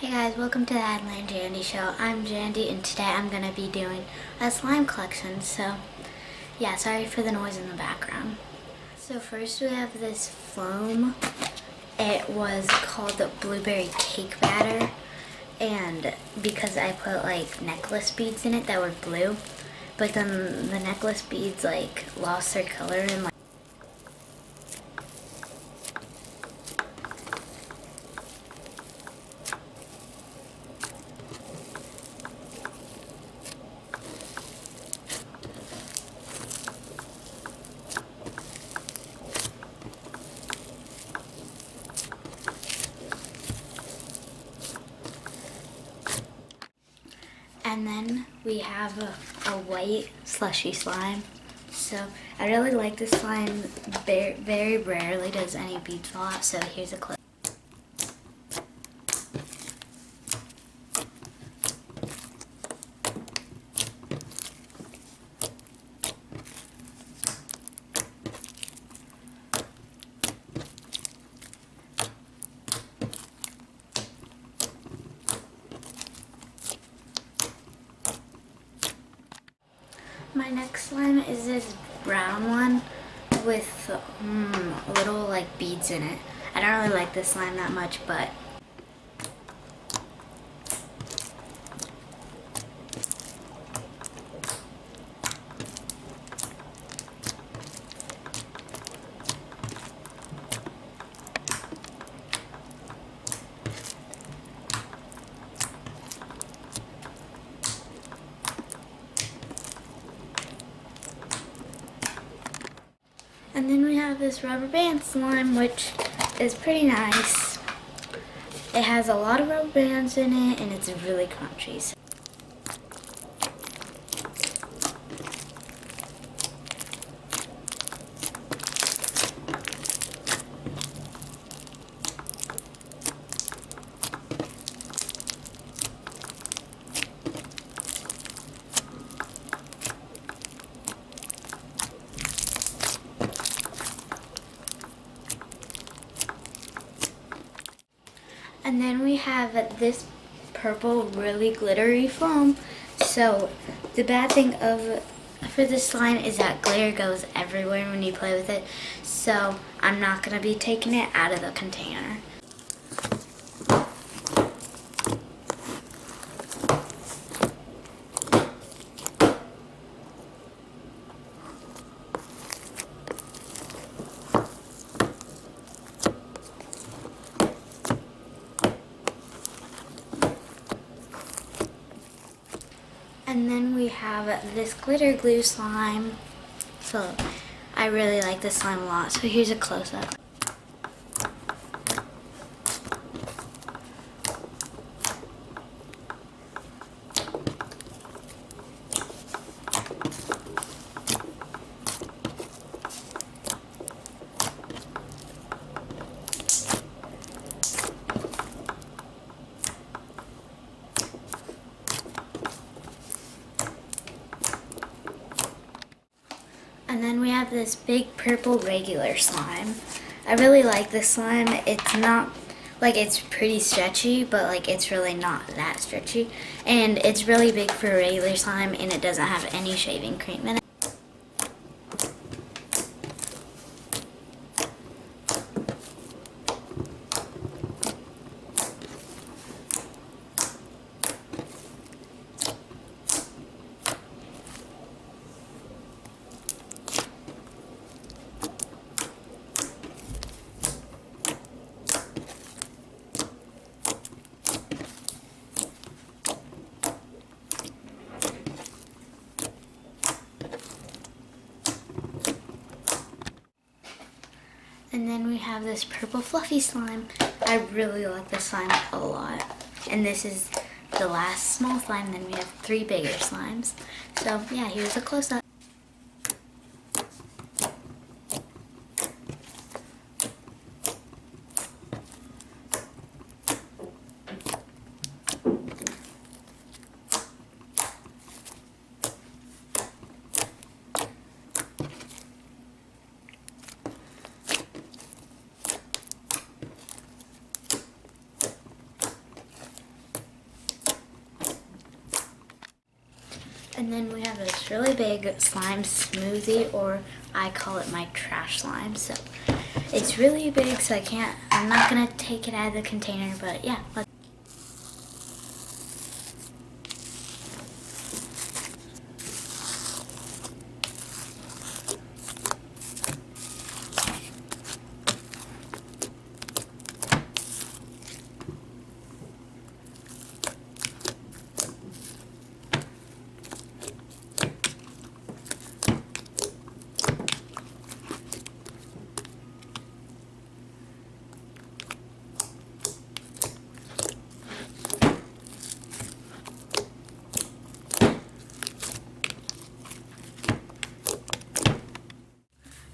Hey guys, welcome to the Adeline Jandy Show. I'm Jandy and today I'm going to be doing a slime collection. So yeah, sorry for the noise in the background. So first we have this foam. It was called the blueberry cake batter, and because I put like necklace beads in it that were blue, but then the necklace beads like lost their color and like and then we have a white slushy slime. So I really like this slime. Very rarely does any beads fall out, so here's a clip. My next slime is this brown one with little like beads in it. I don't really like this slime that much, but and then we have this rubber band slime, which is pretty nice. It has a lot of rubber bands in it, and it's really crunchy. And then we have this purple, really glittery foam. So the bad thing for this slime is that glitter goes everywhere when you play with it. So I'm not going to be taking it out of the container. And then we have this glitter glue slime. So I really like this slime a lot. So here's a close-up. And then we have this big purple regular slime. I really like this slime. It's not, like, it's pretty stretchy, but like it's really not that stretchy. And it's really big for a regular slime, and it doesn't have any shaving cream in it. And then we have this purple fluffy slime. I really like this slime a lot. And this is the last small slime, then we have 3 bigger slimes. So yeah, here's a close-up. And then we have this really big slime smoothie, or I call it my trash slime. So it's really big, so I'm not gonna take it out of the container, but yeah.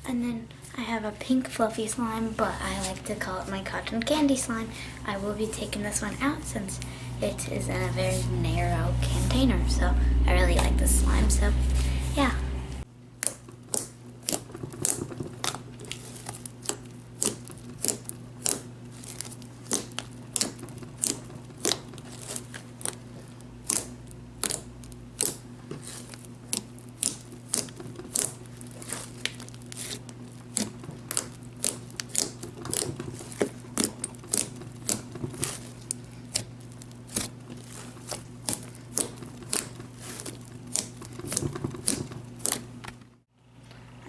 And then I have a pink fluffy slime, but I like to call it my cotton candy slime. I will be taking this one out since it is in a very narrow container, so I really like this slime, so yeah.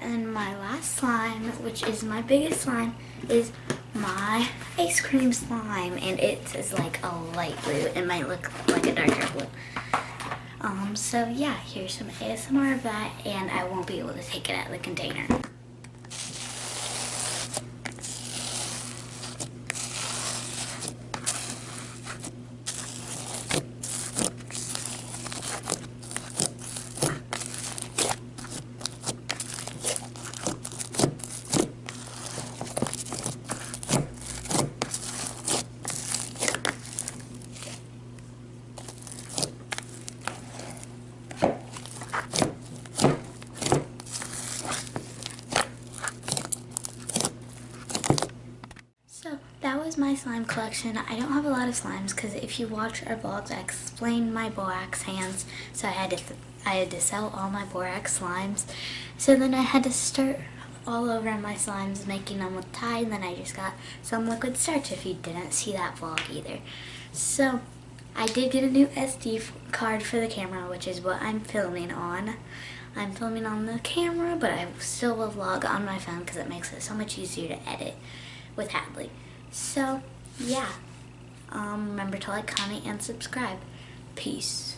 And my last slime, which is my biggest slime, is my ice cream slime, and it is like a light blue. It might look like a darker blue. So yeah, here's some ASMR of that, and I won't be able to take it out of the container. So that was my slime collection. I don't have a lot of slimes because if you watch our vlogs, I explained my borax hands. So I had to sell all my borax slimes. So then I had to start all over my slimes, making them with Tide, and then I just got some liquid starch if you didn't see that vlog either. So I did get a new SD card for the camera, which is what I'm filming on. I'm filming on the camera, but I still will vlog on my phone because it makes it so much easier to edit with Hadley. So yeah, remember to like, comment, and subscribe. Peace.